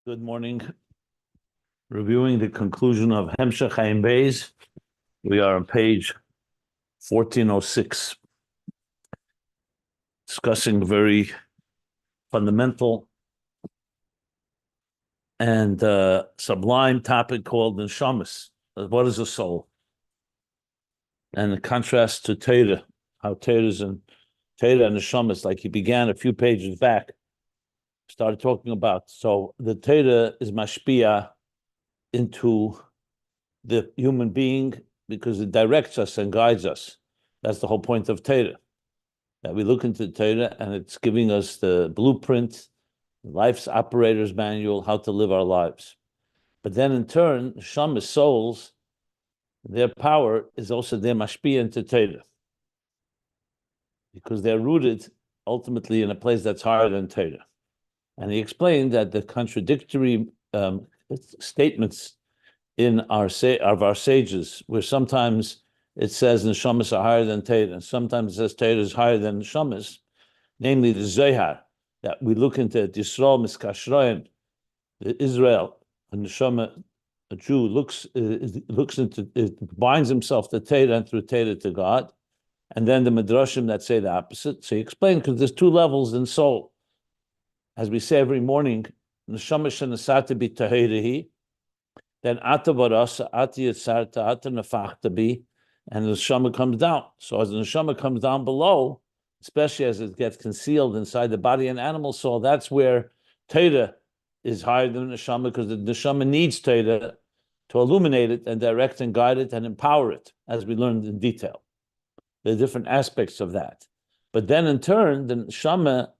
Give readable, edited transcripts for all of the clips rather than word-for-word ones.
Good morning. Reviewing the conclusion of Hemshech Ayin Beis. We are on page 1406, discussing a very fundamental and sublime topic called Neshamas. What is a soul? And in contrast to Torah, how Torah and Neshamas, like he began a few pages back, started talking about. So the Torah is mashpia into the human being because it directs us and guides us. That's the whole point of Torah, that we look into Torah and it's giving us the blueprint, life's operator's manual, how to live our lives. But then in turn, Neshama souls, their power is also their mashpia into Torah, because they're rooted ultimately in a place that's higher than Torah. And he explained that the contradictory statements in our sages, where sometimes it says Neshamas are higher than Torah, and sometimes it says Torah is higher than Neshamas, namely the Zohar, that we look into Yisrael Miskashroim, Israel, a Neshama, a Jew looks into, it binds himself to Torah and through Torah to God, and then the Midrashim that say the opposite. So he explained, because there's two levels in soul. As we say every morning, Neshama shenasata bi tahirihi, then ata barasa, ata yitzarta, ata nefachta bi, and the Neshama comes down. So as the Neshama comes down below, especially as it gets concealed inside the body and animal soul, that's where Torah is higher than the Neshama, because the Neshama needs Torah to illuminate it and direct and guide it and empower it, as we learned in detail. There are different aspects of that. But then in turn, the Neshama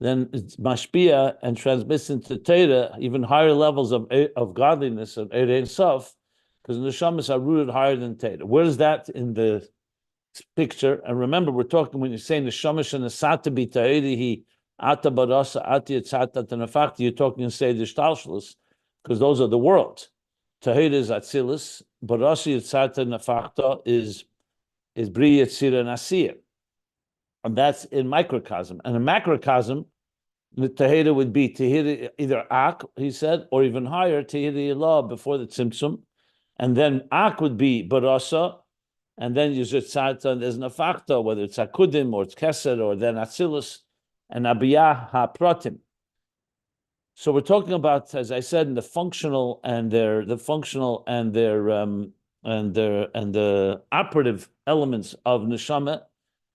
then it's mashpia and transmits into Torah even higher levels of godliness, of Ein Sof, because the Neshamas are rooted higher than Torah. Where is that in the picture? And remember, we're talking when you say Neshama and Asata bi Tahirihi, Ata Barasa, Ati Yitzata Tanafakti, you're talking in Seder Shtalshlus, because those are the worlds. Tahira is Atzilus, Barasa Yitzata Nafakta is Bri Yitzira and Asiyah. And that's in microcosm. And in macrocosm, the Tahira would be Tahira, either Ak, he said, or even higher, Tahira Ilah before the Tzimtzum. And then Ak would be Barasa, and then Yuzit Tzarta, and there's Nafakta, whether it's Akudim or it's Keser or then Atzilus, and Abiyah HaPratim. So we're talking about, as I said, in the functional and the operative elements of Neshama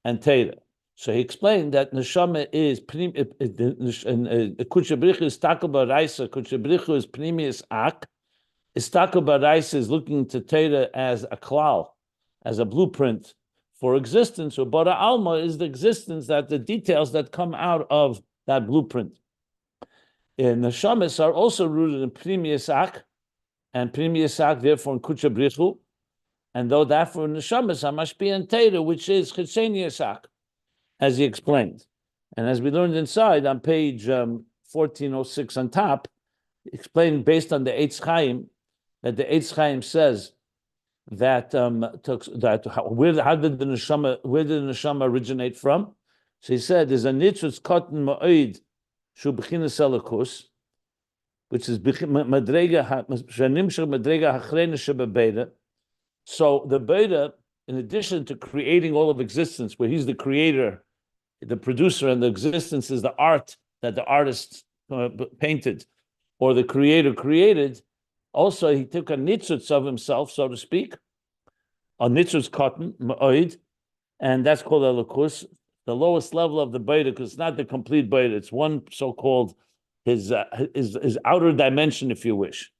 and Torah. So he explained that Neshama is Kuchabrichu is Takel Baraisa, Kuchabrichu is Pnimius Ak. Istakel Baraisa is looking to Torah as a klal, as a blueprint for existence. Or Bara Alma is the existence, that the details that come out of that blueprint. And Neshamas are also rooted in Pnimius Ak, and Pnimius Ak therefore in Kuchabrichu, and though that for Neshamas are mashpia and Torah, which is Chitzenius Ak, as he explained. And as we learned inside on page 1406 on top, explained based on the Eitz Chaim, that the Eitz Chaim says that where did the Neshama originate from? So he said there's a nitzutz cotton ma'id shu b'chinas elikus, which is madrega shanimshach madrega hachrena shebebeida. So the Beda, in addition to creating all of existence, where he's the creator, the producer, and the existence is the art that the artist painted, or the creator created, also he took a nitzutz of himself, so to speak, a nitzutz cotton, ma'oid, and that's called elikus, the lowest level of the Beda, because it's not the complete Beda, it's one so-called his outer dimension, if you wish.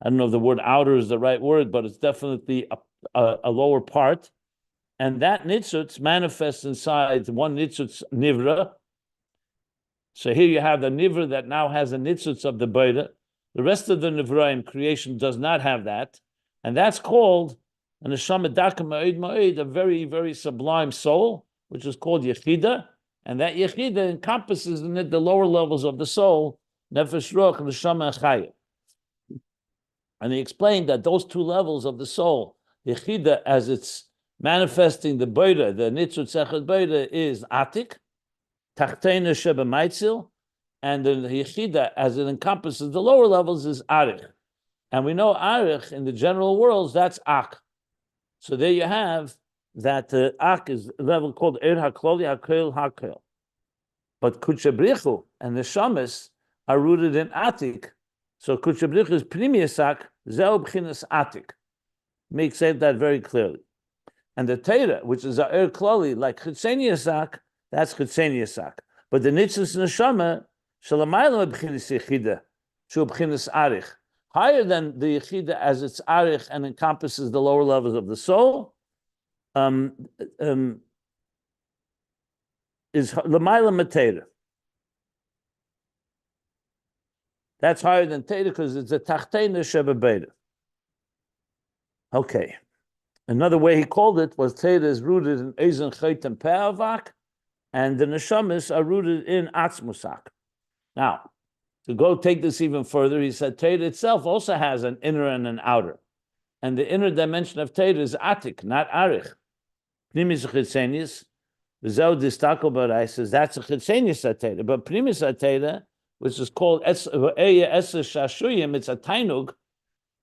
I don't know if the word outer is the right word, but it's definitely a lower part. And that nitzutz manifests inside one nitzutz nivra. So here you have the nivra that now has a nitzutz of the Beda. The rest of the nivraim creation does not have that. And that's called an Neshama Daka Ma'id Ma'id, a very, very sublime soul, which is called Yechida. And that Yechida encompasses in it the lower levels of the soul, Nefesh Ruach and Neshama Chaya. And he explained that those two levels of the soul, Yechida, as it's manifesting the Beda, the Nitzutz Echad Beda, is Atik, Tachteina Sheba Maitzil, and the Yechida, as it encompasses the lower levels, is Arich. And we know Arich in the general worlds, that's Ak. So there you have that Ak is a level called Er HaKloli HaKel. But Kutchabrichu and the Neshamas are rooted in Atik. So Kutchabrichu is Pnimius Ak, Zeu B'chinas Atik. Makes that very clearly. And the Torah, which is a Er Kloli, like Chitzenius Ak, that's Chitzenius Ak. But the Nitzvus Neshama, Shalamaylam B'chinas Yechida, Shu B'chinas Arich. Higher than the Yechida as its Arich and encompasses the lower levels of the soul, is Lamayla Matera. That's higher than Teda because it's a Tachtena Sheba Beta. Okay. Another way he called it was Teda is rooted in Ezen Chait and Pe'avak, and the Neshamas are rooted in Atzmusak. Now, to go take this even further, he said Teda itself also has an inner and an outer. And the inner dimension of Teda is Atik, not Arich. Pnimis Chitzenius. The Zeu Distako Barai says that's a Chitzenius Ateda. But Primis Ateda, which is called Eya Esa Shashuyim, it's a Tainug.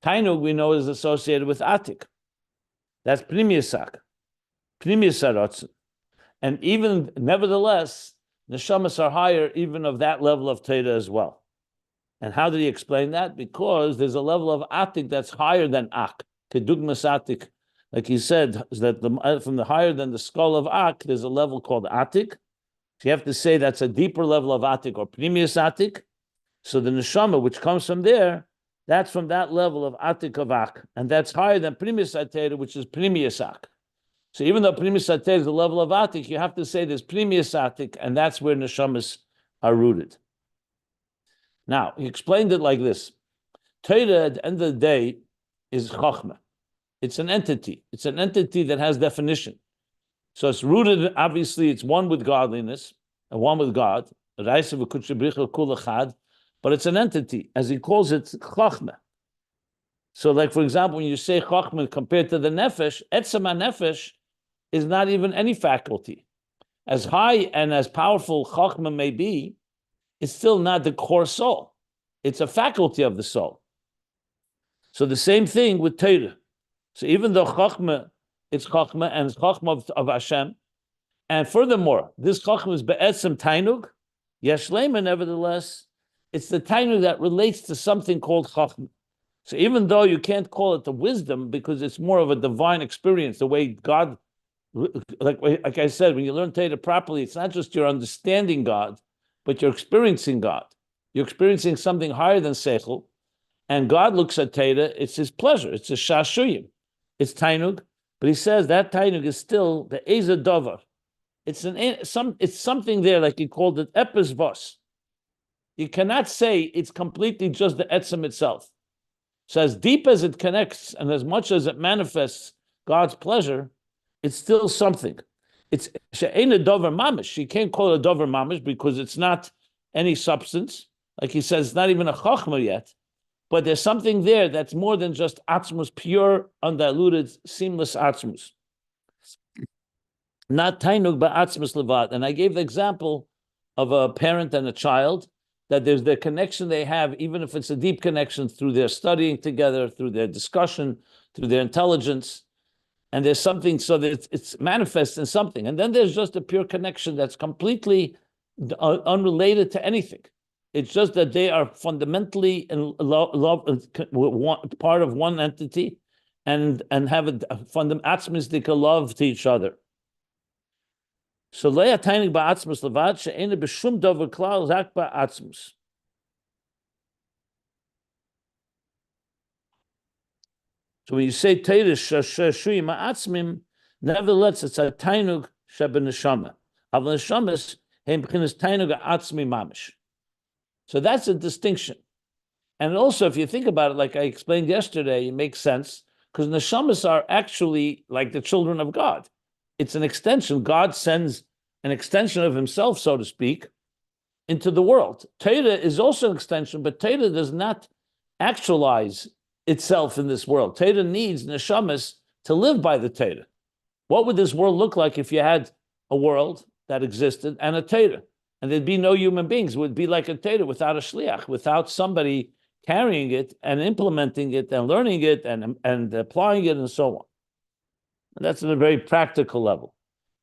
Tainug we know is associated with Atik. That's Primiusak. Primiusarotzen. And even, nevertheless, Neshamas are higher even of that level of Teda as well. And how did he explain that? Because there's a level of Atik that's higher than Ak. Kedugmas Atik. Like he said, is that from the higher than the skull of Ak, there's a level called Atik. So you have to say that's a deeper level of Atik or Primius Atik. So the Neshama, which comes from there, that's from that level of Atik of Ak. And that's higher than Primius Atera, which is Primius Ak. So even though Primius Atera is the level of Atik, you have to say there's Primius Atik, and that's where Neshamas are rooted. Now, he explained it like this. Torah, at the end of the day, is Chochma. It's an entity. It's an entity that has definition. So it's rooted, obviously, it's one with godliness, and one with God. But it's an entity, as he calls it, Chochma. So, like, for example, when you say Chochma compared to the Nefesh, Etzem HaNefesh is not even any faculty. As high and as powerful Chochma may be, it's still not the core soul. It's a faculty of the soul. So the same thing with Torah. So even though Chochma, it's Chochma and it's Chochma of Hashem, and furthermore, this Chochma is Be'etzem Tainug, Yeshlema, nevertheless, it's the Tainug that relates to something called Chochma. So even though you can't call it the wisdom because it's more of a divine experience, the way God, like I said, when you learn Torah properly, it's not just you're understanding God, but you're experiencing God. You're experiencing something higher than Seichel, and God looks at Torah, it's his pleasure, it's a Shashuyim. It's Tainug, but he says that Tainug is still the Eza Dover. It's something there, like he called it Epes Vos. You cannot say it's completely just the Etzem itself. So as deep as it connects and as much as it manifests God's pleasure, it's still something. It's She'ena Dover Mamish. You can't call it a Dover Mamish because it's not any substance. Like he says, it's not even a Chochma yet. But there's something there that's more than just Atzmus, pure, undiluted, seamless Atzmus. Not Tainug, but Atzmus Levad. And I gave the example of a parent and a child, that there's the connection they have, even if it's a deep connection through their studying together, through their discussion, through their intelligence. And there's something, so that it's manifest in something. And then there's just a pure connection that's completely unrelated to anything. It's just that they are fundamentally in love, part of one entity, and have a atzmistic love to each other. So leia tainig ba'atzmus levad she'ena b'shum dover klal zak ba'atzmus. So when you say teirish shashui ma'atzmim, nevertheless it's a tainug sheben neshama. Aval neshamas heim b'chinas tainug atzmi mamish. So that's a distinction. And also, if you think about it, like I explained yesterday, it makes sense, because neshamas are actually like the children of God. It's an extension. God sends an extension of himself, so to speak, into the world. Torah is also an extension, but Torah does not actualize itself in this world. Torah needs neshamas to live by the Torah. What would this world look like if you had a world that existed and a Torah? and there'd be no human beings. It would be like a Torah without a shliach, without somebody carrying it and implementing it and learning it and applying it and so on. And that's at a very practical level.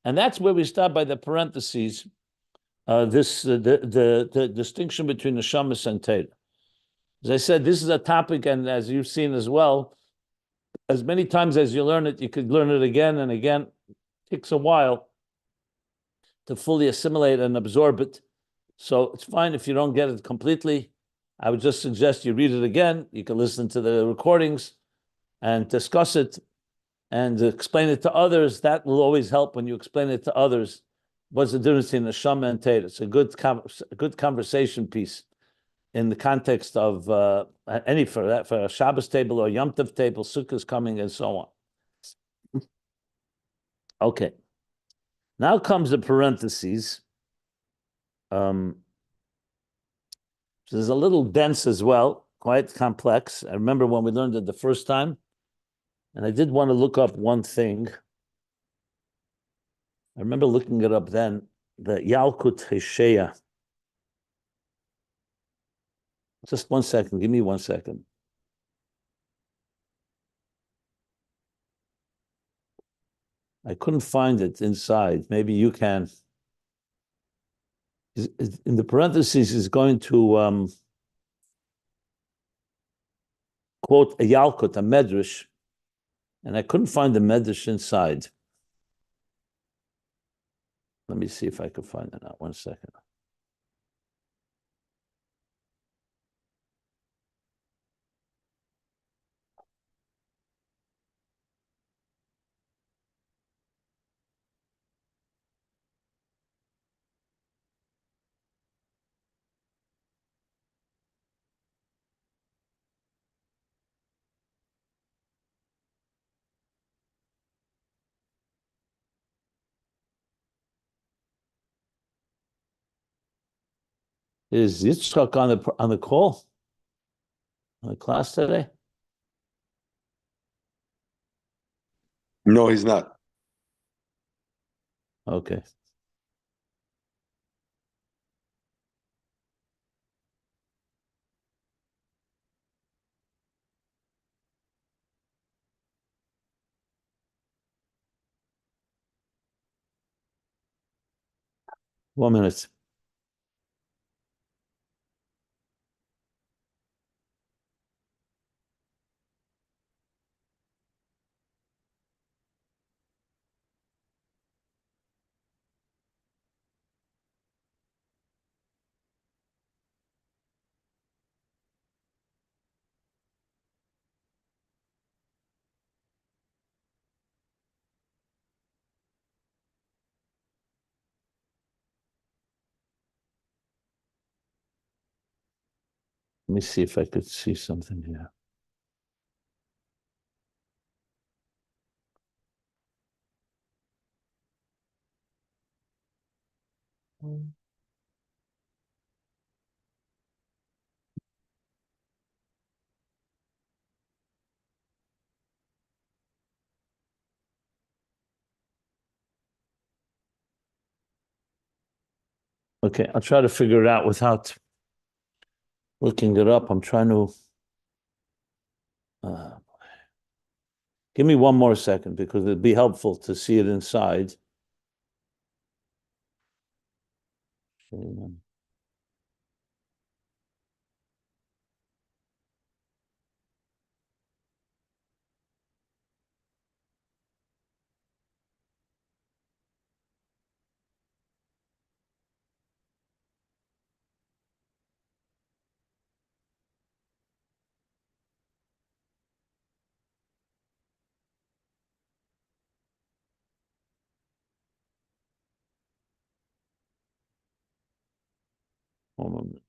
And that's where we start by the parentheses, the distinction between the Neshama and Torah. As I said, this is a topic, and as you've seen as well, as many times as you learn it, you could learn it again and again. It takes a while to fully assimilate and absorb it. So it's fine if you don't get it completely. I would just suggest you read it again. You can listen to the recordings and discuss it and explain it to others. That will always help when you explain it to others. What's the difference between Neshama and Torah? It's a good conversation piece in the context of for a Shabbos table or Yom Tov table, Sukkah's coming, and so on. Okay. Now comes the parentheses. There's a little dense as well, quite complex. I remember when we learned it the first time, and I did want to look up one thing. I remember looking it up then, the Yalkut Hesheya. Just 1 second, give me 1 second. I couldn't find it inside. Maybe you can. In the parentheses, is going to quote a Yalkut, a Medrash, and I couldn't find the Medrash inside. Let me see if I can find it out. 1 second. Is Yitzchak on the call? On the class today? No, he's not. Okay. One minute. Let me see if I could see something here. Okay, I'll try to figure it out without looking it up. I'm trying to give me 1 more second because it'd be helpful to see it inside. One moment.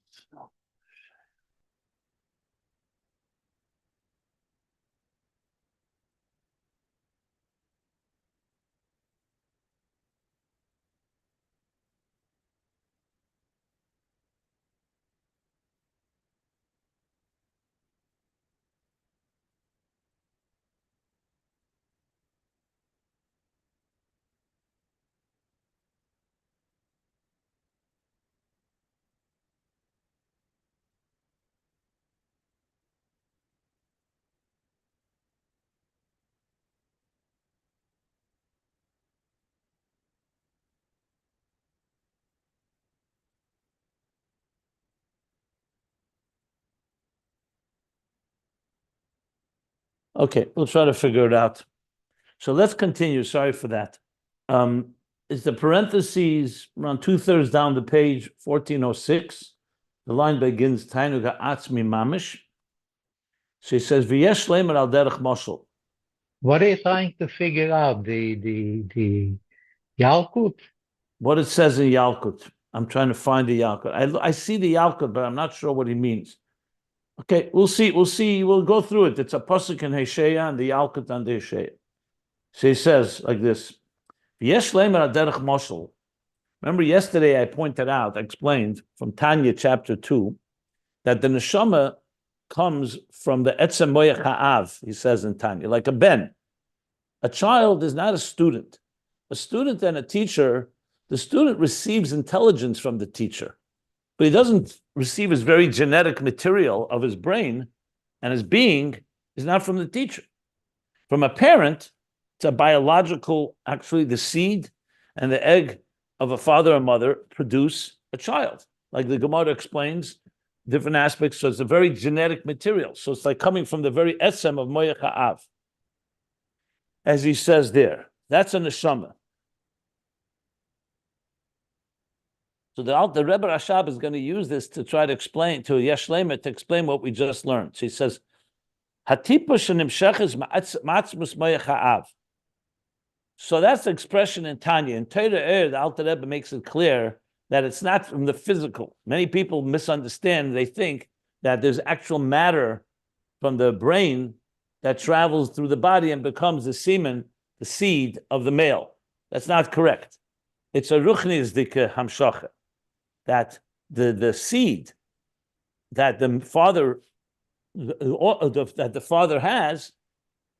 Okay, we'll try to figure it out. So let's continue. Sorry for that. Is the parentheses around 2/3 down the page, 1406. The line begins, Tainuga Atzmi Mamish. So he says, V'yesh leimer al derech moshel. What are you trying to figure out? The Yalkut? What it says in Yalkut. I'm trying to find the Yalkut. I see the Yalkut, but I'm not sure what he means. Okay, we'll see. We'll go through it. It's a pasuk in Hesheya and the Yalkut and the Hesheya. So he says like this: V'yesh leimer al derech moshel. Remember yesterday I pointed out, I explained from Tanya chapter 2, that the Neshama comes from the Etzem Moyach Ha'av, he says in Tanya, like a ben. A child is not a student. A student and a teacher, the student receives intelligence from the teacher, but he doesn't receive his very genetic material of his brain, and his being is not from the teacher. From a parent, it's a biological, actually the seed and the egg of a father and mother produce a child. Like the Gemara explains, different aspects, so it's a very genetic material. So it's like coming from the very essence of Moyach Ha'av. As he says there, that's a Neshama. So the Rebbe Rashab is going to use this to try to explain, to Yesh Leimer, to explain what we just learned. So he says, Hatipa shenimsheches ma'atzmus Moyach Ha'av. So that's the expression in Tanya. In Torah, the Alter Rebbe makes it clear that it's not from the physical. Many people misunderstand. They think that there's actual matter from the brain that travels through the body and becomes the semen, the seed of the male. That's not correct. It's a ruchnizdike hamshacha, that the seed that the father has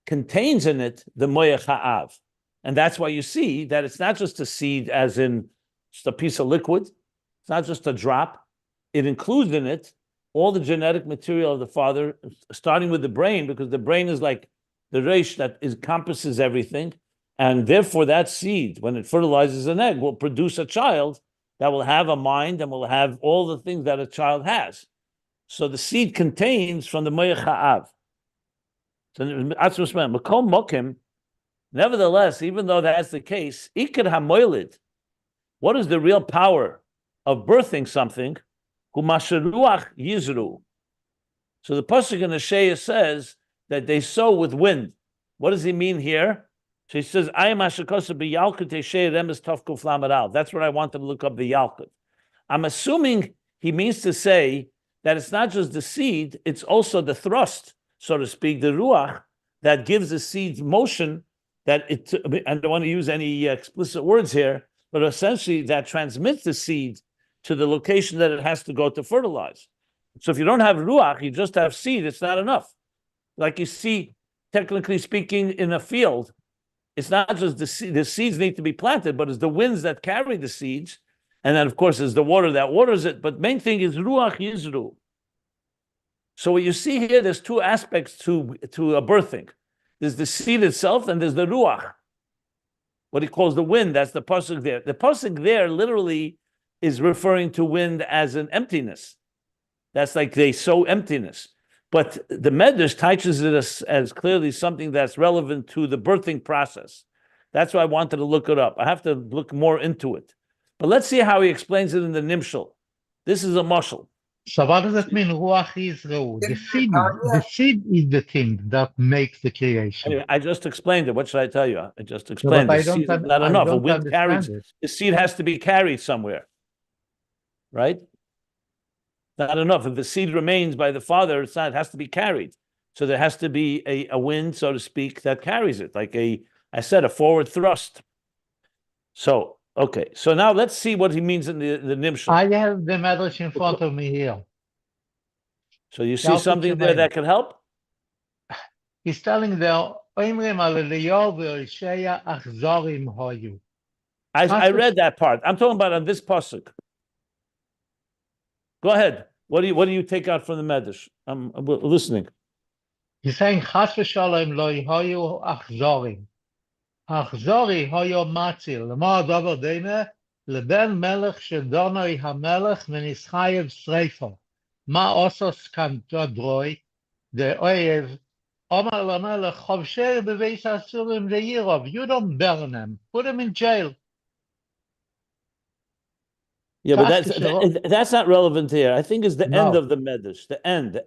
contains in it the moyach ha'av. And that's why you see that it's not just a seed as in just a piece of liquid. It's not just a drop. It includes in it all the genetic material of the father, starting with the brain, because the brain is like the reish that encompasses everything. And therefore that seed, when it fertilizes an egg, will produce a child that will have a mind and will have all the things that a child has. So the seed contains from the moyach ha'av. So nevertheless, even though that's the case, ikar hamoilid, what is the real power of birthing something? Ruach yizru. So the pasuk in Hosea says that they sow with wind. What does he mean here? So he says, "I am ashakosa b'yalkut Hosea remes tavkuf lamed. That's what I wanted to look up the yalkut. I'm assuming he means to say that it's not just the seed; it's also the thrust, so to speak, the ruach that gives the seed motion. That it, I don't want to use any explicit words here, but essentially that transmits the seed to the location that it has to go to fertilize. So if you don't have ruach, you just have seed, it's not enough. Like you see, technically speaking, in a field, it's not just the seeds need to be planted, but it's the winds that carry the seeds. And then, of course, it's the water that waters it. But main thing is ruach yizru. So what you see here, there's two aspects to a birthing. There's the seed itself, and there's the ruach, what he calls the wind. That's the pasuk there. The pasuk there literally is referring to wind as an emptiness. That's like they sow emptiness. But the Medrash teaches it as clearly something that's relevant to the birthing process. That's why I wanted to look it up. I have to look more into it. But let's see how he explains it in the Nimshal. This is a mashal. So what does that mean, Ruach Yisrael? The seed is the thing that makes the creation. Anyway, I just explained it. What should I tell you? I just explained But the seed is not enough. A wind carries, the seed has to be carried somewhere, right? Not enough. If the seed remains by the father, it has to be carried. So there has to be a wind, so to speak, that carries it, like a forward thrust. So, okay. So now let's see what he means in the Nimshal. I have the Medrash in front of me here. So you see something there that can help? He's telling them, I read that part. I'm talking about on this pasuk. Go ahead. What do you take out from the Medrash? I'm listening. He's saying, Chas v'shalom lo yihoyu achzorim. Achzori hoyo matzil. Lema davar deime leben melech shedonoi hamelech v'nischayev sreifa. Ma osos kan droi de oyev Omar LaMelech, Chovsher Beveis Asurim Le'irov. You don't burn them. Put them in jail. Yeah, but Kas kishero- that's not relevant here. I think it's the end No. of the medrash. The end.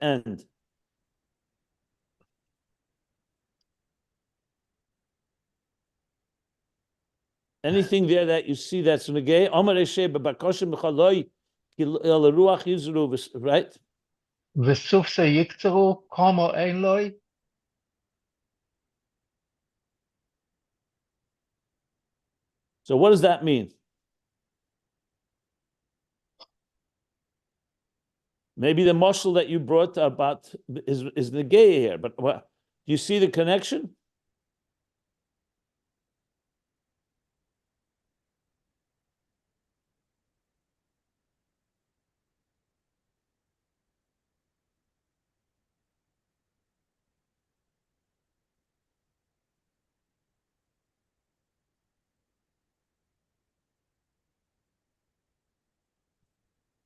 Anything there that you see that's negay, Omar Eshe bebakoshim b'chaloi ruach yizru, right? Vesuf se yikteru, komo ein loy. So what does that mean? Maybe the muscle that you brought about is negay here, but what? Do you see the connection?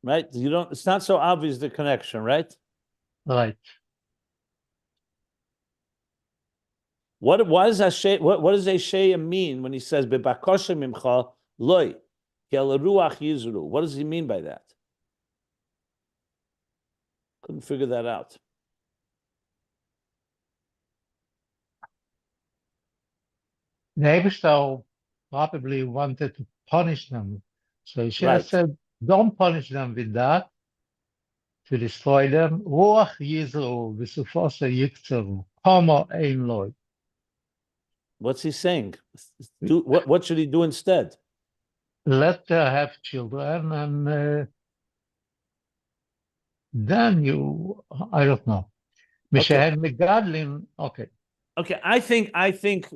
Right? You don't. It's not so obvious the connection, right? Right. What does Hashem mean when he says bebakoshem imcha loy kel ruach yizru? What does he mean by that? Couldn't figure that out. The Eibishter probably wanted to punish them. So he should have Right. said, don't punish them with that, to destroy them. Ruach Yizru, Vesufo se yikteru, komo ein loy. What's he saying? What should he do instead? Let her have children, and then I don't know. Mishahen Megadlin, okay. Okay, I think.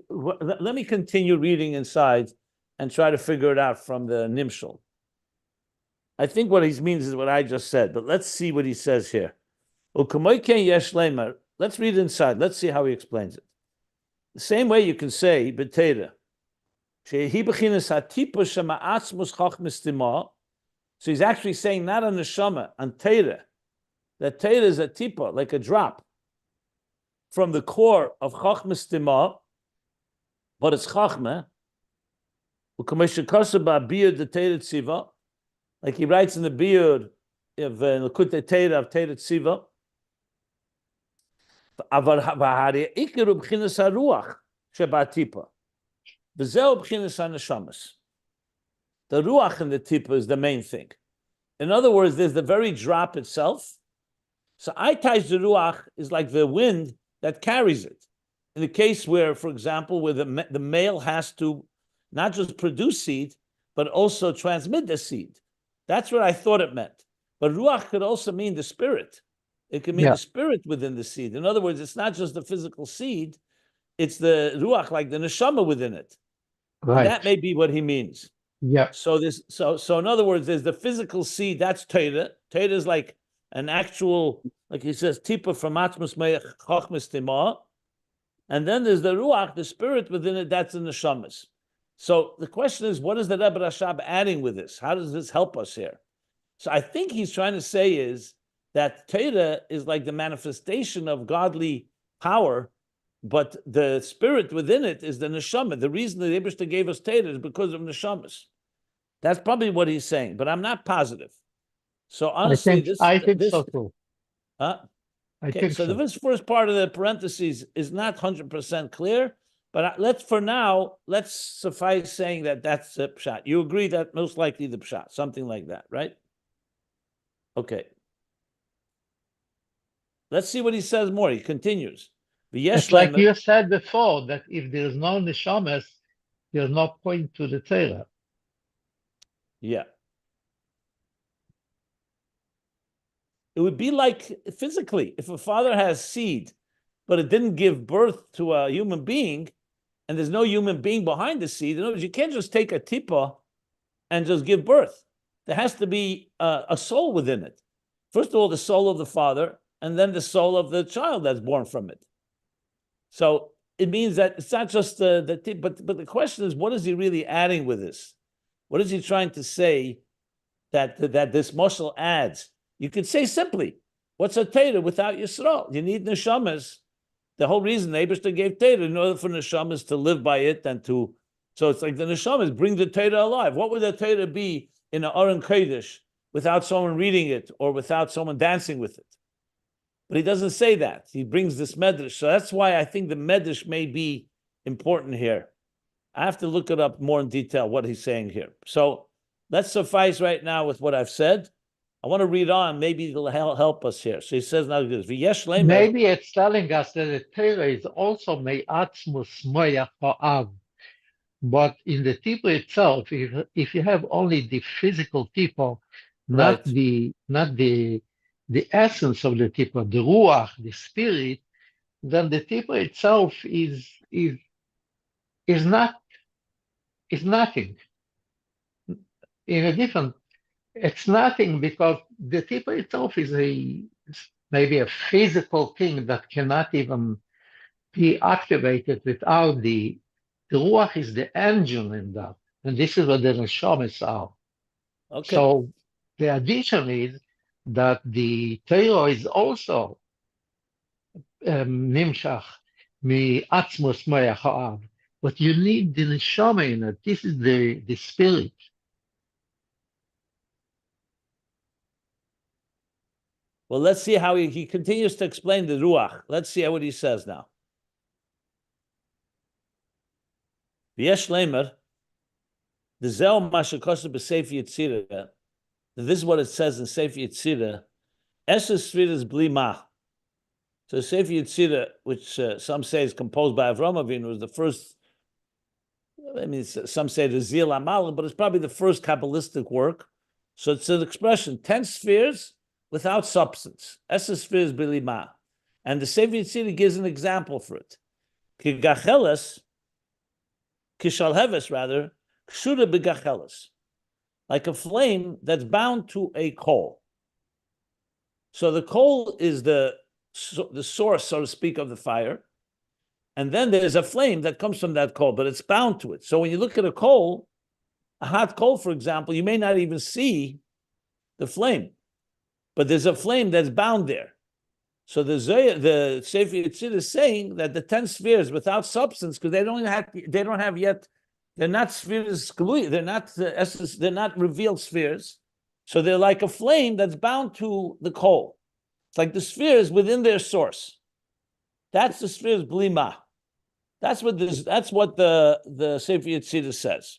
Let me continue reading inside and try to figure it out from the nimshal. I think what he means is what I just said, but let's see what he says here. Let's read inside. Let's see how he explains it. The same way you can say b'teira. So he's actually saying not on Neshama, on Torah. That Torah is a tipa, like a drop, from the core of Chochma Stimaah, but it's Chochma. Like he writes in the Biyud of Lekutei Torah of Torah Tziva. The ruach in the tipa is the main thing. In other words, there's the very drop itself. So aitais the ruach is like the wind that carries it. In the case where, for example, where the male has to not just produce seed, but also transmit the seed. That's what I thought it meant. But ruach could also mean the spirit. It could mean the spirit within the seed. In other words, it's not just the physical seed, it's the ruach, like the neshama within it. Right. And that may be what he means. Yeah. So in other words, there's the physical seed, that's Torah. Torah is like an actual, like he says, tipa from Atzmus Meich Chochma Stimaah. And then there's the ruach, the spirit within it, that's in the neshamas. So the question is, what is the Rebbe Rashab adding with this? How does this help us here? So I think he's trying to say is that Torah is like the manifestation of godly power, but the spirit within it is the neshama. The reason the Eibishter gave us Torah is because of neshamas. That's probably what he's saying, but I'm not positive. So honestly, I think so too. I think so. This first part of the parentheses is not 100% clear, but let's suffice saying that that's the pshat. You agree that most likely the pshat, something like that, right? Okay. Let's see what he says more. He continues. It's like you said before, that if there's no neshamas, there's no point to the Torah. Yeah. It would be like physically, if a father has seed, but it didn't give birth to a human being, and there's no human being behind the seed. In other words, you can't just take a tipa and just give birth. There has to be a soul within it. First of all, the soul of the father, and then the soul of the child that's born from it. So it means that it's not just the tip, but the question is, what is he really adding with this? What is he trying to say that this mashal adds? You could say simply, what's a Torah without Yisrael? You need neshamas. the whole reason the Eibishter gave Torah in order for neshamas to live by it and to. So it's like the neshamas bring the Torah alive. What would the Torah be in an Aron Kodesh without someone reading it or without someone dancing with it? But he doesn't say that. He brings this medrash. So that's why I think the medrash may be important here. I have to look it up more in detail, what he's saying here. So let's suffice right now with what I've said. I want to read on. Maybe it'll help us here. So he says now this. Maybe it's telling us that the Torah is also me'atzmus moyach ha'av. But in the tipo itself, if you have only the physical tipo, not the essence of the tipo, the ruach, the spirit, then the tipo itself is nothing. In a different, it's nothing because the tipo itself is maybe a physical thing that cannot even be activated without the Ruach is the engine in that, and this is what the Neshamas are. Okay. So the addition is that the Torah is also nimshach mi'atzmos moyach ha'av, but you need the Neshama in it. This is the spirit. Well, let's see how he continues to explain the Ruach. Let's see what he says now. V'yesh lemer, the zel mashakosah b'seif Yitzirah. This is what it says in Seif Yitzirah. Eses Sfiras bli ma. So Seif Yitzirah, which some say is composed by Avraham Avinu, was the first. I mean, some say the Zil Amal, but it's probably the first Kabbalistic work. So it's an expression: 10 spheres without substance. Eses Sfiras bli ma. And the Seif Yitzirah gives an example for it. Kigacheles. Kishalheves, rather, kshuda begacheles, like a flame that's bound to a coal. So the coal is the source, so to speak, of the fire, and then there's a flame that comes from that coal, but it's bound to it. So when you look at a coal, a hot coal, for example, you may not even see the flame, but there's a flame that's bound there. So the Sefer Yitzir is saying that the 10 spheres without substance, because they don't have yet, they're not spheres, they're not essence, they're not revealed spheres. So they're like a flame that's bound to the coal. It's like the spheres within their source. That's the spheres blima. That's what the Sefer Yitzir says.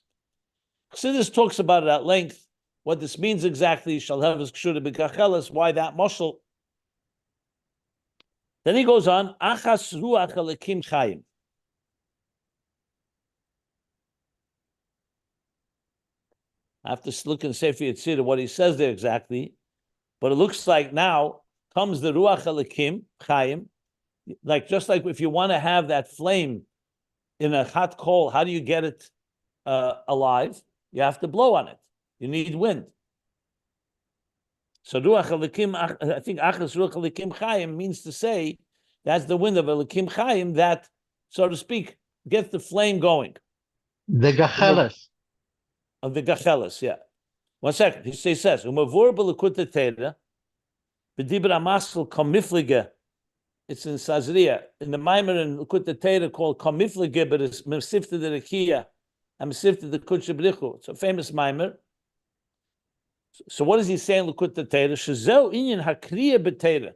Chassidus talks about it at length. What this means exactly, shall have his kshuda b'kacheles, why that mashal. Then he goes on, Achas Ruach Elikim Chayim. I have to look in Sefer Yitzirah what he says there exactly, but it looks like now comes the Ruach Elikim Chayim, just like if you want to have that flame in a hot coal, how do you get it alive? You have to blow on it. You need wind. So Ruach Elikim, I think Achas Ruach Elikim Chayim means to say that's the wind of Elikim Chayim that, so to speak, gets the flame going. The Gacheles. Of the Gacheles, yeah. 1 second. He says, Umavur b'lekuta Torah, b'dibra maskel komiflige. It's in Sazria. In the Maimer in Lekuta Torah called komiflige, but it's Mesifta de Rekia and Mesifta de Kutsha Brichu. It's a famous Maimer. So what does he say in Lekuta Torah? Shazel inyan hakriya b'Torah.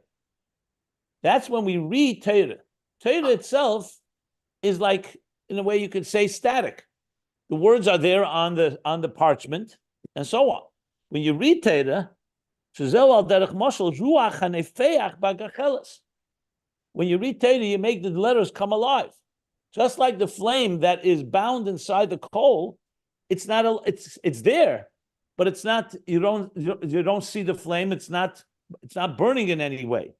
That's when we read Torah. Torah itself is like, in a way you could say, static. The words are there on the parchment, and so on. When you read Torah, shazel al derech mashal ruach hanefeach bagacheles. When you read Torah, you make the letters come alive. Just like the flame that is bound inside the coal, it's there. But it's not. You don't see the flame. It's not burning in any way.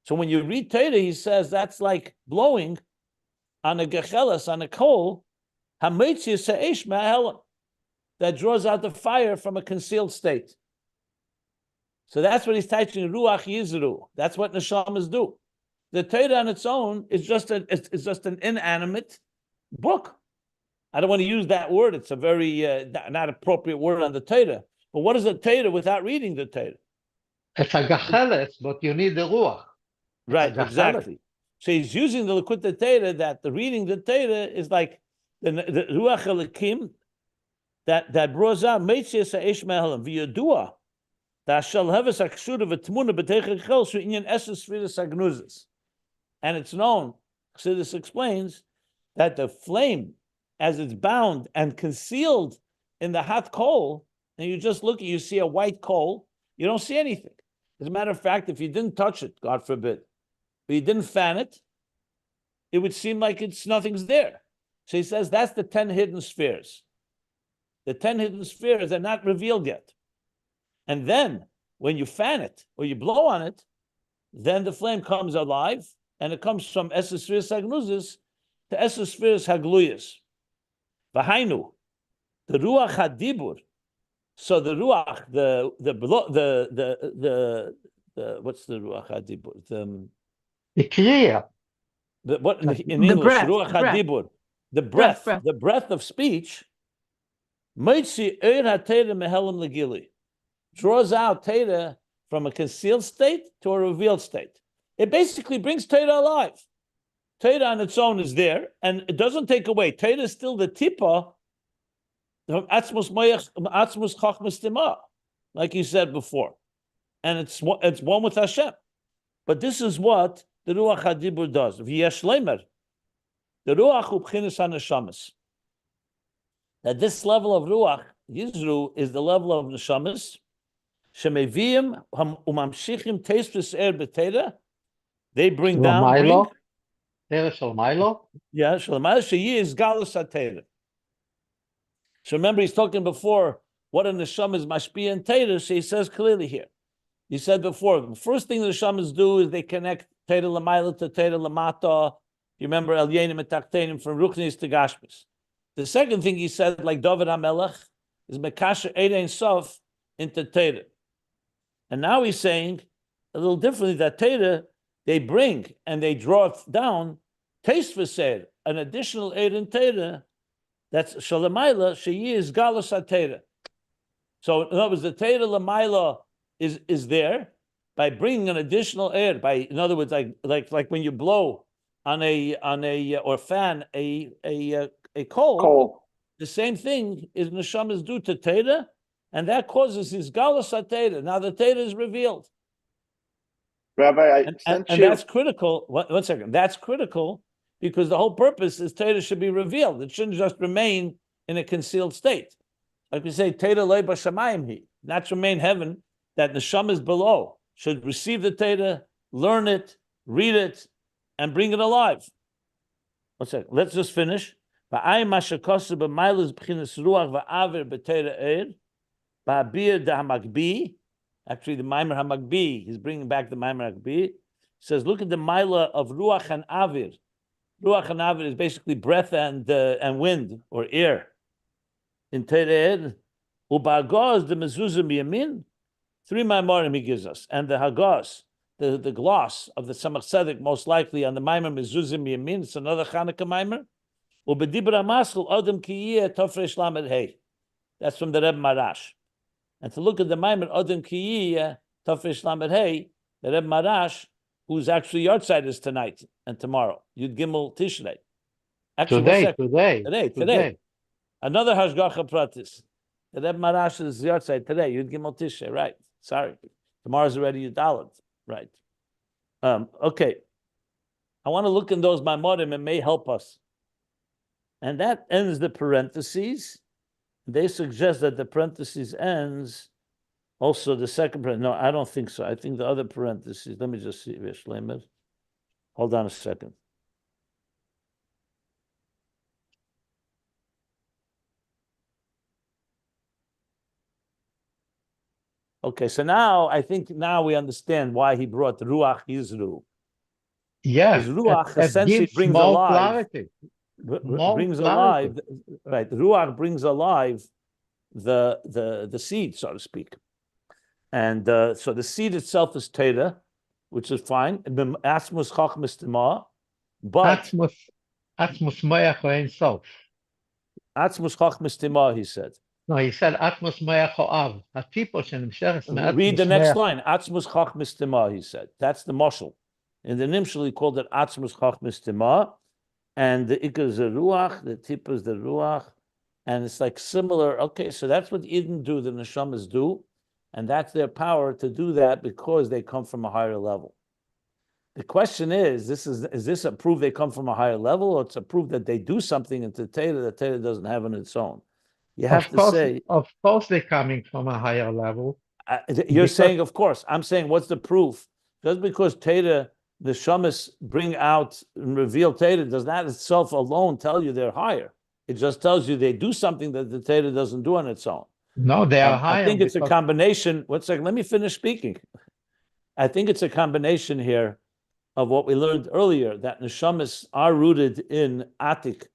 So when you read Torah, he says that's like blowing on a gecheles, on a coal, that draws out the fire from a concealed state. So that's what he's teaching Ruach Yizru. That's what Neshamas do. The Torah on its own is just an inanimate book. I don't want to use that word. It's a very not appropriate word on the Torah. But what is a Torah without reading the Torah? It's a gacheles, but you need the ruach. Right, exactly. So he's using the Likkutei Torah that the reading the Torah is like the Ruach Elikim that brought out Meitzias Ha'esh Me'elam v'Yodua that shall have a Akshura v'Tmuna b'Teichel Chel Shu Inyan Eses Sfiras Hagnuzes. And it's known, Chassidus explains, that the flame, as it's bound and concealed in the hot coal, and you just look, you see a white coal, you don't see anything. As a matter of fact, if you didn't touch it, God forbid, but you didn't fan it, it would seem like nothing's there. So he says that's the 10 hidden spheres. The 10 hidden spheres are not revealed yet. And then when you fan it or you blow on it, then the flame comes alive, and it comes from Eses Sfiras Hagnuzes to Eses Sfiras Hagluyas. V'hainu, the Ruach HaDibur. So the Ruach, the what's the Ruach HaDibur? The Kriya. What in The English? breath, Ruach the breath. HaDibur. The breath of speech. Moitzi Eir HaTeira Mehelam Legili. Draws out Torah from a concealed state to a revealed state. It basically brings Torah alive. Torah on its own is there, and it doesn't take away. Torah is still the tipa of Atzmus Chochma Stimaah, like you said before. And it's one with Hashem. But this is what the Ruach HaDibur does. V'yesh lemer, the Ruach hu b'chinas haneshamas. That this level of Ruach, Yizru, is the level of neshamas, shemeviyim umamshichim teisvis b'teira. They bring down. Teira shel Milo. Yeah, shel Milo sheyi is galus haTeira. So remember, he's talking before what a neshama is mashpia and Teira. So he says clearly here. He said before, the first thing the neshamas do is they connect Teira l'mayla to Teira l'mata. You remember El Yenim etaktenim from Ruchnis to Gashmis. The second thing he said, like David HaMelech, is Mekasher Erein Sof into Teira. And now he's saying a little differently that Teira, they bring and they draw it down, taste for Seir, an additional aid in Teira, that's Shalamayla, Sheyi is Galus HaTeira. So in other words, the Teira Lamaila is there by bringing an additional air, in other words, like when you blow on a or fan a coal, the same thing is neshamas do to Teira, and that causes his galus HaTeira. Now the Teira is revealed. Rabbi, and that's critical. One second. That's critical because the whole purpose is Teira should be revealed. It shouldn't just remain in a concealed state. Like we say, Teira lei b'shamayim hi, not to remain heaven, that neshamas below should receive the Teira, learn it, read it, and bring it alive. One second. Let's just finish. Actually, the Maimer HaMagbi, he's bringing back the Maimer HaMagbi. Says, look at the Maila of Ruach and Avir. Ruach and Avir is basically breath and wind or air. In Tere'ed, Ubagaz the mezuzah miyamin, 3 Maimarim he gives us, and the Hagaz, the gloss of the Samach Tzedek, most likely on the Maimer mezuzah miyamin. It's another Chanukah Maimer. Ubedibra Maskul Adam Kiyeh Tofresh Lamed Hey. That's from the Reb Marash. And to look at the Maimer Adam Kiyeh Tofresh Lamed Hey, the Reb Marash, whose actually yahrzeit is tonight and tomorrow. Yud Gimel Tishrei. Actually, today. Another Hashgacha Pratis. The Reb Marash's yahrzeit today. Yud Gimel Tishrei. Right. Sorry. Tomorrow's already Yud Dalet. Right. Okay. I want to look in those Maimorim. It may help us. And that ends the parentheses. They suggest that the parentheses ends also the second parenthesis. No, I don't think so. I think the other parentheses. Let me just see. Hold on a second. Okay, so now I think we understand why he brought Ruach Yizru. Yeah, because Ruach essentially brings alive. Brings alive, right? Ruach brings alive the seed, so to speak, and so the seed itself is Torah, which is fine. Atzmus Chochma Stimaah, but Atzmus Moach Ein Sof. Atzmus Chochma Stimaah, he said. No, he said Atzmus Moach Oav. Read the next line. Atzmus Chochma Stimaah, he said. That's the mashal. In the Nimshal, he called it Atzmus Chochma Stimaah, and the Ikar is the Ruach, the Tipa is the Ruach, and it's like similar. Okay, so that's what Eden do, the Neshamas do, and that's their power to do that because they come from a higher level. The question is this a proof they come from a higher level, or it's a proof that they do something into Torah that Torah doesn't have on its own? You have to say, of course, they're coming from a higher level. You're saying, of course. I'm saying, what's the proof? Just because Torah, the Shamas bring out and reveal Torah, does not itself alone tell you they're higher. It just tells you they do something that the Torah doesn't do on its own. No, they are higher. I think it's a combination. One second, let me finish speaking. I think it's a combination here of what we learned earlier, that Neshamas are rooted in Atik,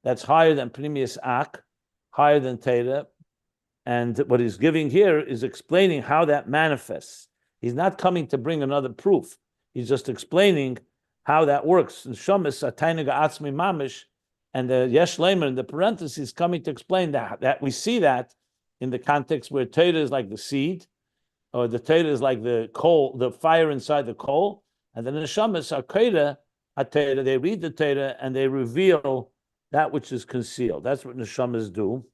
that's higher than Pnimius Ak, higher than Torah. And what he's giving here is explaining how that manifests. He's not coming to bring another proof. He's just explaining how that works. Neshamas Atainaga Atzmi Mamish, and the Yesh Leimer in the parentheses coming to explain that we see that in the context where Torah is like the seed, or the Torah is like the coal, the fire inside the coal, and the Neshamas are Torah, they read the Torah and they reveal that which is concealed. That's what Neshamas do.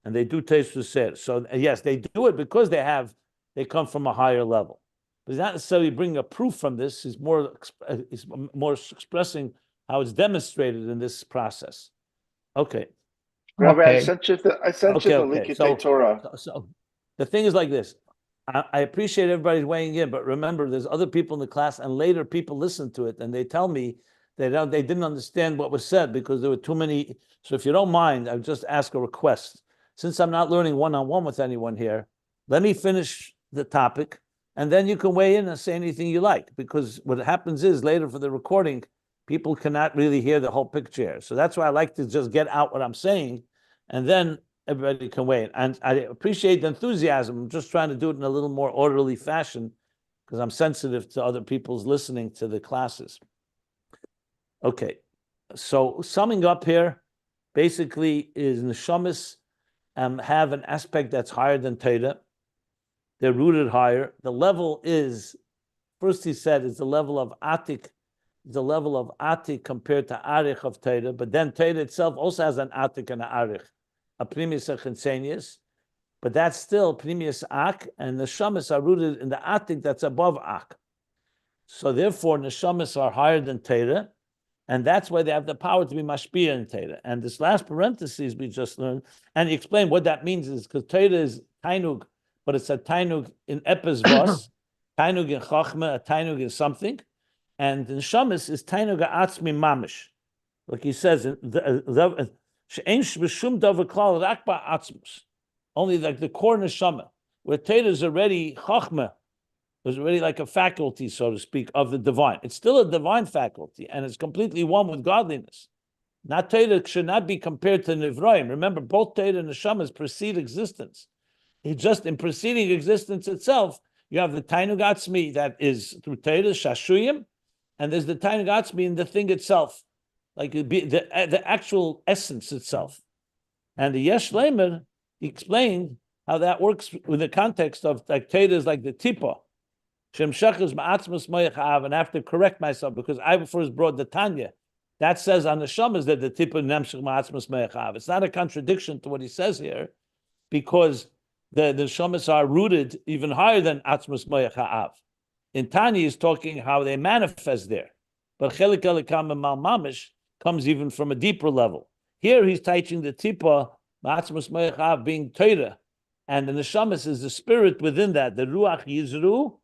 And they do taste the ser. So yes, they do it because they come from a higher level. But he's not necessarily bringing a proof from this. He's more expressing how it's demonstrated in this process. Okay. Rabbi, Okay. I sent you the link in Torah. So the thing is like this. I appreciate everybody's weighing in, but remember, there's other people in the class, and later people listen to it, and they tell me they didn't understand what was said because there were too many. So if you don't mind, I'll just ask a request. Since I'm not learning one-on-one with anyone here, let me finish the topic, and then you can weigh in and say anything you like, because what happens is later for the recording, people cannot really hear the whole picture. So that's why I like to just get out what I'm saying, and then everybody can weigh in. And I appreciate the enthusiasm. I'm just trying to do it in a little more orderly fashion because I'm sensitive to other people's listening to the classes. Okay, so summing up here, basically is Neshamas have an aspect that's higher than Torah. They're rooted higher. The level is, first he said, is the level of Atik, compared to Arich of Torah, but then Torah itself also has an Atik and an Arich, a Pnimius Chinsenius, but that's still Pnimius Ak, and the Neshamas are rooted in the Atik that's above Ak. So therefore, Neshamas are higher than Torah, and that's why they have the power to be mashpia in Torah. And this last parenthesis we just learned, and he explained what that means is because Torah is tainug, but it's a tainug in epis vos, tainug in chochma, a tainug in something, and the Neshamas is tainug atzmi mamish. Like he says, only like the core Neshama, where Torah is already chochma, was already like a faculty, so to speak, of the divine. It's still a divine faculty, and it's completely one with godliness. Not Torah should not be compared to Nivraim. Remember, both Torah and Neshamas precede existence. It just in preceding existence itself, you have the Tainug Atzmi that is through Torah, Shashuyim, and there's the Tainug Atzmi in the thing itself, like the actual essence itself. And the Yesh Leimer, he explained how that works in the context of like Torah is like the Tipa. And I have to correct myself because I first brought the Tanya. That says on the Shamas that the Tipa Nemshach Ma'atzmas Me'achav. It's not a contradiction to what he says here, because the Shamas are rooted even higher than Atzmas Me'achav. In Tanya, he's talking how they manifest there. But Chelik Elikam and Mal Mamish comes even from a deeper level. Here he's teaching the Tipa Ma'atzmas Me'achav being Torah, and the Neshamas is the spirit within that, the Ruach Yizru.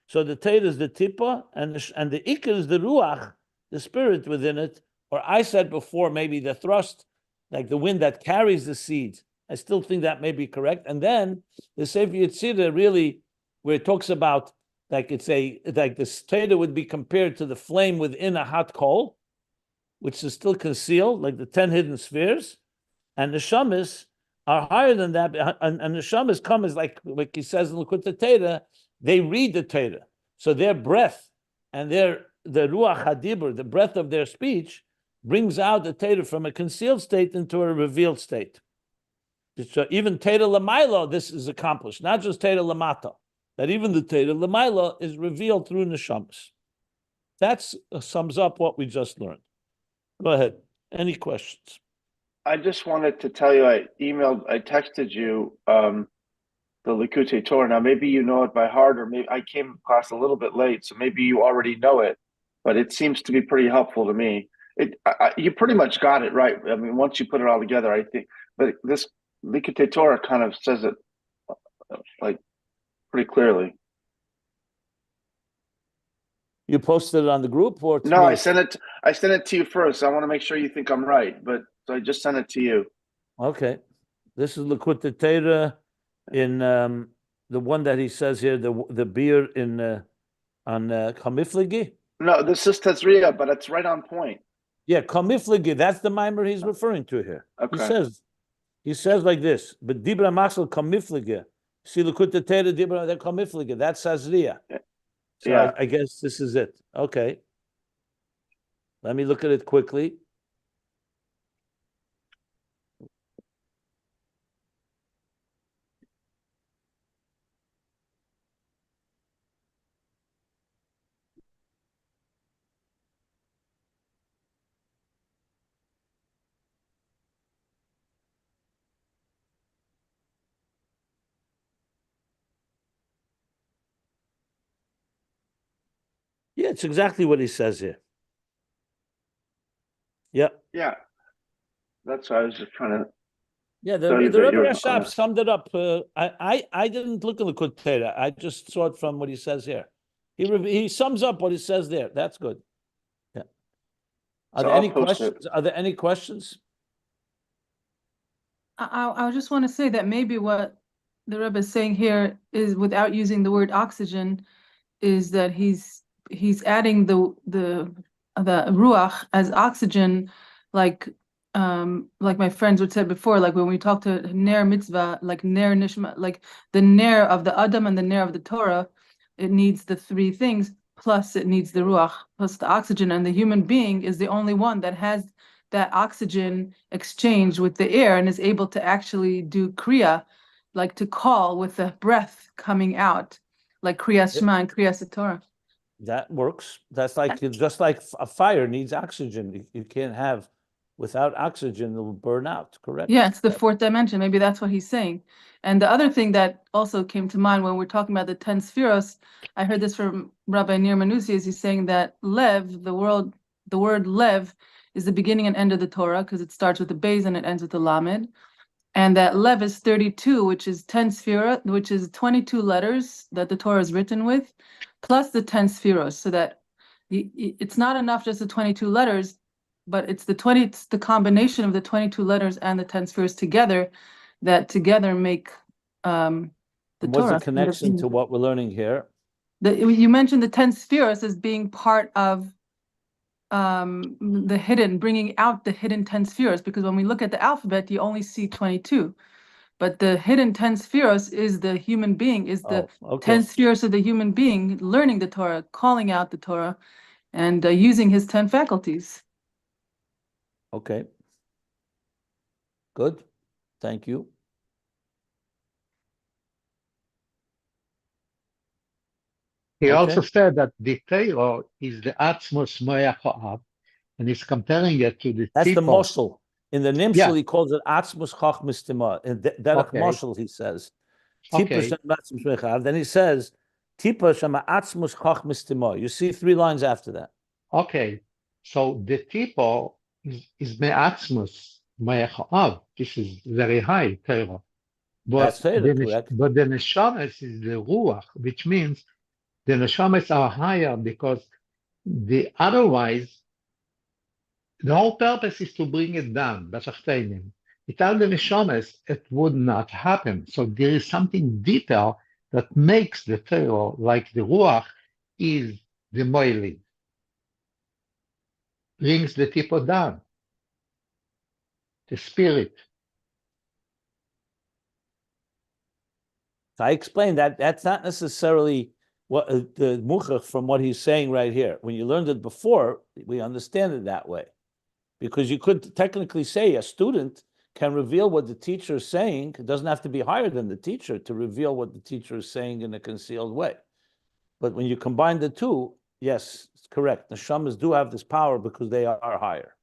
So the Torah is the Tipa, and the Ikar is the Ruach, the spirit within it. Or I said before, maybe the thrust, like the wind that carries the seeds. I still think that may be correct. And then the Sefer Yetzirah really, where it talks about, like the Torah would be compared to the flame within a hot coal, which is still concealed, like the 10 hidden spheres. And the Shamas are higher than that. And the Shamas come as like he says in Likutei Torah, they read the Torah. So their breath and the Ruach HaDibur, the breath of their speech, brings out the Torah from a concealed state into a revealed state. So even Torah Lamaila, this is accomplished, not just Torah Lamata, that even the Torah Lamaila is revealed through Neshamas. That's sums up what we just learned. Go ahead. Any questions? I just wanted to tell you, I texted you the Likutei Torah. Now, maybe you know it by heart, or maybe I came across a little bit late, so maybe you already know it, but it seems to be pretty helpful to me. You pretty much got it right. I mean, once you put it all together, I think, but this Likutei Torah kind of says it like pretty clearly. You posted it on the group or no? Me? I sent it to you first. I want to make sure you think I'm right, but so I just sent it to you. Okay, this is Likutei Torah in the one that he says here, the beer in on Kamifligi. No, this is Tazria, but it's right on point. Yeah, Kamifligi. That's the mimer he's referring to here. Okay. He says like this, but Dibra Masel Kamifligi. See Likutei Torah Dibra the Kamifligi. That's Tazria. So yeah. I guess this is it. Okay. Let me look at it quickly. Yeah, it's exactly what he says here. Yeah. Yeah. That's what I was just trying to. Yeah, the Rebbe Rashab summed it up. I didn't look at the Likutei Torah. I just saw it from what he says here. He sums up what he says there. That's good. Yeah. Are there any questions? Are there any questions? I just want to say that maybe what the Rebbe is saying here is, without using the word oxygen, is that he's adding the Ruach as oxygen, like my friends would say before, like when we talk to Ner Mitzvah, like Ner Nishma, like the Ner of the Adam and the Ner of the Torah, it needs the three things, plus it needs the Ruach, plus the oxygen, and the human being is the only one that has that oxygen exchange with the air and is able to actually do Kriya, like to call with the breath coming out, like Kriya Shema and Kriya Torah. That works. That's like just like a fire needs oxygen. You can't have without oxygen, it'll burn out. Correct? Yeah, it's the fourth dimension. Maybe that's what he's saying. And the other thing that also came to mind when we're talking about the 10 spheros, I heard this from Rabbi Nir Manusi, is he's saying that Lev, the word Lev is the beginning and end of the Torah, because it starts with the Beis and it ends with the Lamed. And that Lev is 32, which is 10 sphera, which is 22 letters that the Torah is written with, plus the 10 spheros, so that it's not enough just the 22 letters, but it's the combination of the 22 letters and the 10 spheres together that together make the What's Torah. the connection to what we're learning here? You mentioned the 10 spheres as being part of the hidden, bringing out the hidden 10 spheres, because when we look at the alphabet, you only see 22. But the hidden 10 spheres is the human being, is the 10 spheres of the human being learning the Torah, calling out the Torah, and using his 10 faculties. Okay. Good. Thank you. He also said that the Torah is the Atzmos Moach Ha'av, and he's comparing it to the That's tipo. the moshel. In the Nimshal, he calls it Atzmos Chochma Stimaah. In Derech moshel, he says. Then he says, Tipa Shama Atzmos Chochma Stimaah. You see 3 lines after that. Okay. So the tipo is Me'atzmos Moach Ha'av. This is very high Torah. That's correct. But the Neshama is the Ruach, which means the Neshamas are higher, because otherwise the whole purpose is to bring it down. Without the Neshamas, it would not happen. So there is something deeper that makes the Torah, like the Ruach, is the Moilid, brings the tipo down, the spirit. So I explained that that's not necessarily what the muchach from what he's saying right here. When you learned it before, we understand it that way. Because you could technically say a student can reveal what the teacher is saying. It doesn't have to be higher than the teacher to reveal what the teacher is saying in a concealed way. But when you combine the two, Yes, it's correct. Neshamas do have this power because they are higher.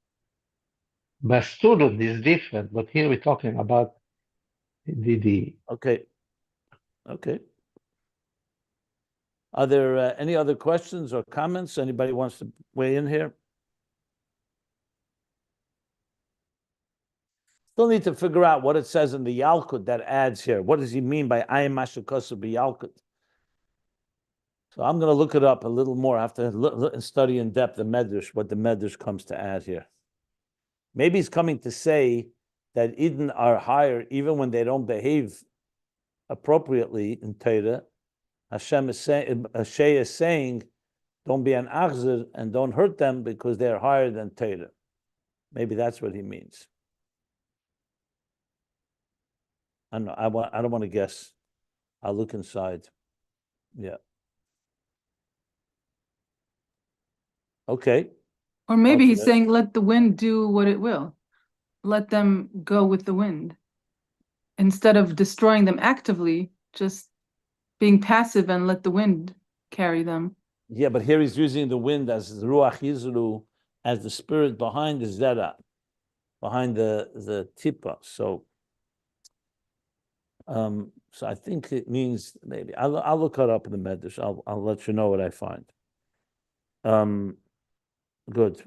But student is different. But here we're talking about the Okay. Are there any other questions or comments? Anybody wants to weigh in here? Still need to figure out what it says in the Yalkut that adds here. What does he mean by Ayin Mashikosu b'Yalkut? So I'm going to look it up a little more. I have to look and study in depth the Medrash, what the Medrash comes to add here. Maybe he's coming to say that Eden are higher even when they don't behave appropriately in Torah. Hashem is saying, Hashem is saying, don't be an achzer and don't hurt them because they're higher than Torah. Maybe that's what he means. I don't know. I don't want to guess. I'll look inside. Yeah. Okay. Or maybe he's saying, let the wind do what it will. Let them go with the wind. Instead of destroying them actively, just being passive and let the wind carry them. Yeah, but here he's using the wind as the Ruach Yizru, as the spirit behind the Zera, behind the Tipa. So I think it means maybe I'll look it up in the Medrash. I'll let you know what I find. Good.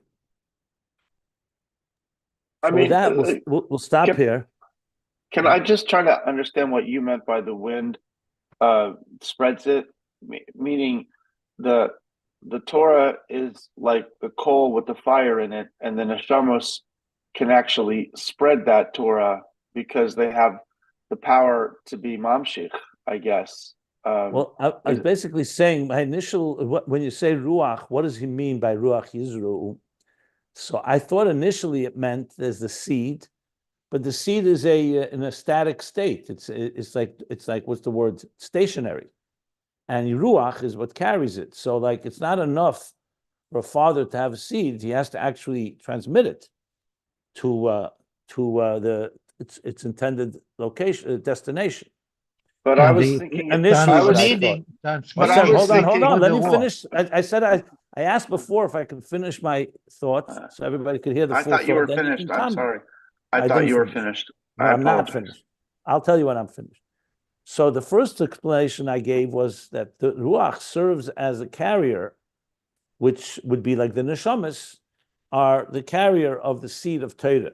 I So mean, with that, we'll stop here. Can I just try to understand what you meant by the wind spreads it? Meaning the Torah is like the coal with the fire in it, and the Neshamos can actually spread that Torah because they have the power to be mamshich, I guess. Well, I was basically saying my initial, when you say Ruach, what does he mean by Ruach Yizru? So I thought initially it meant there's the seed, but the seed is in a static state. It's like what's the word? Stationary, and Ruach is what carries it. So like it's not enough for a father to have a seed; he has to actually transmit it to its intended location, destination. But I was thinking initially what I thought. Hold on. Let me finish. I said I asked before if I could finish my thought so everybody could hear the full thought. I thought you were finished. I'm sorry. I thought you were finished. No, I'm not finished. I'll tell you when I'm finished. So the first explanation I gave was that the Ruach serves as a carrier, which would be like the Neshamas are the carrier of the seed of Torah.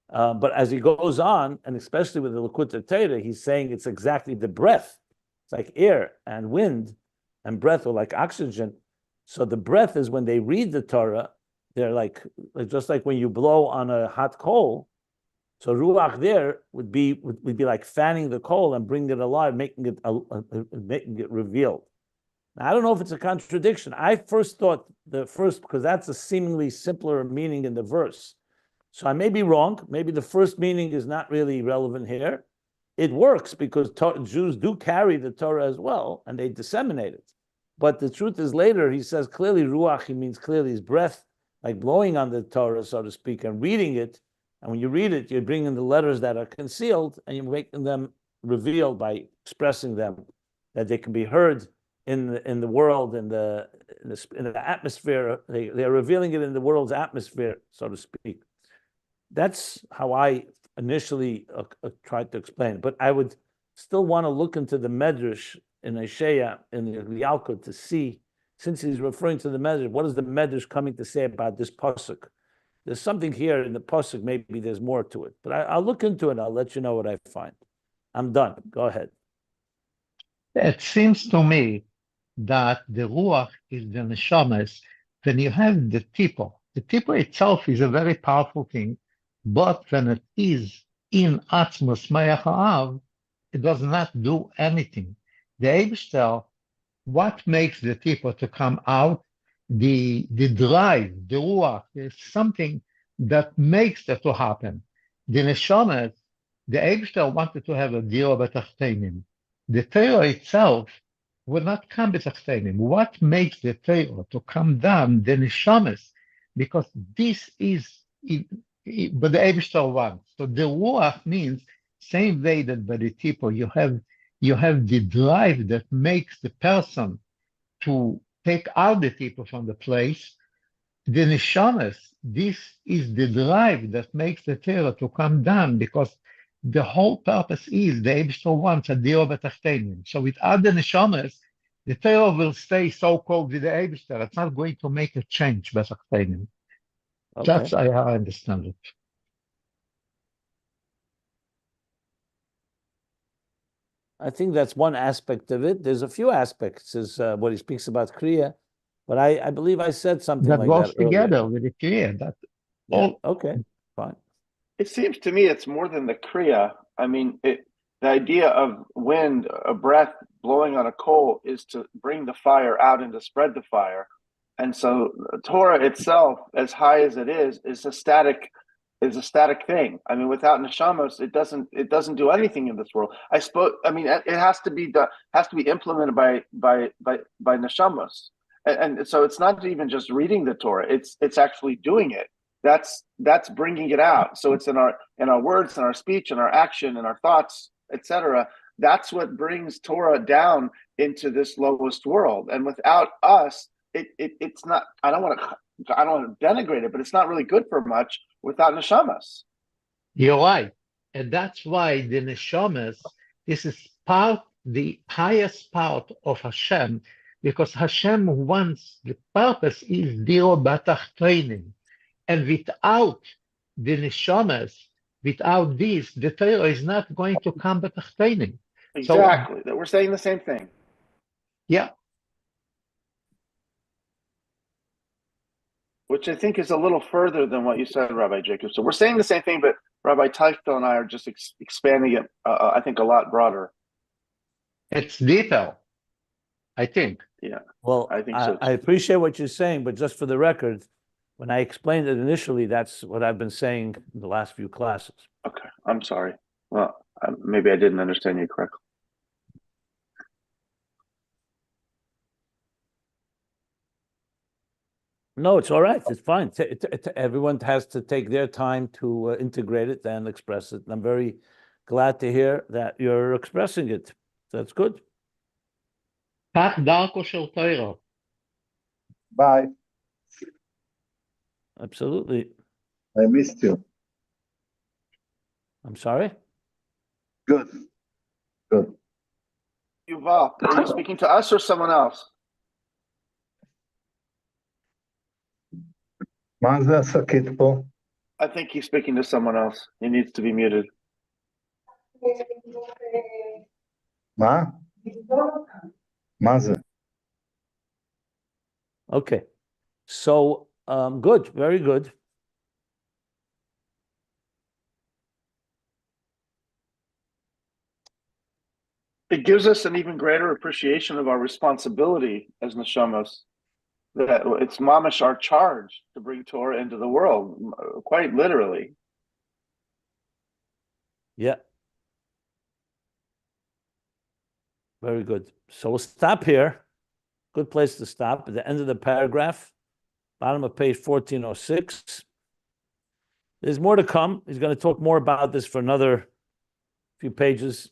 But as he goes on, and especially with the Likutei Torah, he's saying it's exactly the breath. It's like air and wind and breath are like oxygen. So the breath is when they read the Torah, they're like just like when you blow on a hot coal. So Ruach there would be like fanning the coal and bringing it alive, making it revealed. Now, I don't know if it's a contradiction. I first thought because that's a seemingly simpler meaning in the verse. So I may be wrong. Maybe the first meaning is not really relevant here. It works because Jews do carry the Torah as well, and they disseminate it. But the truth is later, he says clearly Ruach, he means clearly his breath, like blowing on the Torah, so to speak, and reading it. And when you read it, you're bringing the letters that are concealed, and you're making them revealed by expressing them, that they can be heard in the world, in the atmosphere. They're revealing it in the world's atmosphere, so to speak. That's how I initially tried to explain it. But I would still want to look into the Medrash in Isaiah, in the Yalkut, to see, since he's referring to the Medrash, what is the Medrash coming to say about this pasuk? There's something here in the pasuk, maybe there's more to it. But I'll look into it, I'll let you know what I find. I'm done. Go ahead. It seems to me that the Ruach is the Neshamas. Then you have the Tipo. The Tipo itself is a very powerful thing, but when it is in Atmos Mayach Ha'av, it does not do anything. The Eibishter, what makes the Tipo to come out? The drive, the Ruach, is something that makes that to happen. The Neshamas, the Eibishter wanted to have a deal with Achtenim. The Torah itself will not come with Achtenim. What makes the Torah to come down? The Neshamas, because this is but the Eibishter wants. So the Ruach means same way that by the Tipo you have the drive that makes the person to take out the people from the place, the neshamas, this is the drive that makes the Torah to come down, because the whole purpose is the Eibishter wants a dio b'tachtenim. So without the neshamas, the Torah will stay so-called with the Eibishter. It's not going to make a change b'tachtenim. Okay. That's how I understand it. I think that's one aspect of it. There's a few aspects, is what he speaks about Kriya, but I believe I said something That like goes that earlier. together with the Kriya. That Yeah. all Okay, fine. It seems to me it's more than the kriya. I mean, the idea of wind, a breath blowing on a coal, is to bring the fire out and to spread the fire. And so Torah itself, as high as it is a static thing. I mean, without neshamas, it doesn't do anything in this world. I mean, it has to be implemented by neshamas. And so it's not even just reading the Torah, it's actually doing it. That's bringing it out. So it's in our words, in our speech, in our action, in our thoughts, etc. That's what brings Torah down into this lowest world. And without us, it's not. I don't want to denigrate it, but it's not really good for much without neshamas. You're right. And that's why the neshamas, this is the highest part of Hashem, because Hashem wants, the purpose is dio b'tachtenim. And without the neshamas, without this, the Torah is not going to come b'tachtenim. Exactly. We're saying the same thing. Yeah. Which I think is a little further than what you said, Rabbi Jacob. So we're saying the same thing, but Rabbi Teichel and I are just expanding it, I think, a lot broader. It's deeper, I think. Yeah. Well, I think so. I appreciate what you're saying, but just for the record, when I explained it initially, that's what I've been saying in the last few classes. Okay. I'm sorry. Well, maybe I didn't understand you correctly. No, it's all right. It's fine. Everyone has to take their time to integrate it and express it. And I'm very glad to hear that you're expressing it. That's good. כך דרכו של תורה. Bye. Absolutely. I missed you. I'm sorry? Good. Good. Yuval, are you speaking to us or someone else? מה זה השקית פה? I think he's speaking to someone else. He needs to be muted. מה? מה זה? Okay. So, good. Very good. It gives us an even greater appreciation of our responsibility as neshamas. That it's mamash, our charge to bring Torah into the world, quite literally. Yeah. Very good. So we'll stop here. Good place to stop at the end of the paragraph, bottom of page 1406. There's more to come. He's going to talk more about this for another few pages.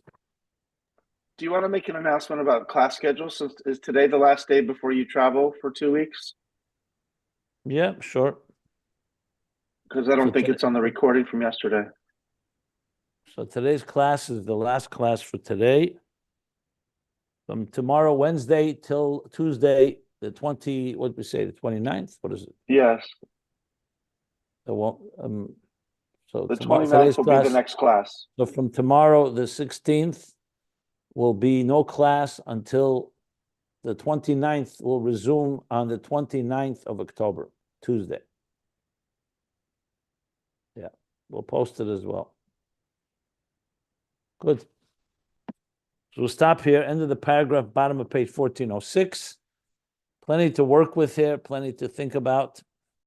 Do you want to make an announcement about class schedule? So is today the last day before you travel for 2 weeks? Yeah, sure. Because I don't think it's on the recording from yesterday. So today's class is the last class for today. From tomorrow, Wednesday, till Tuesday, the 29th? What is it? Yes. So The tomorrow, 29th will be the next class. So from tomorrow, the 16th, will be no class until the 29th. Will resume on the 29th of October, Tuesday. Yeah, we'll post it as well. Good. So we'll stop here, end of the paragraph, bottom of page 1406. Plenty to work with here, plenty to think about.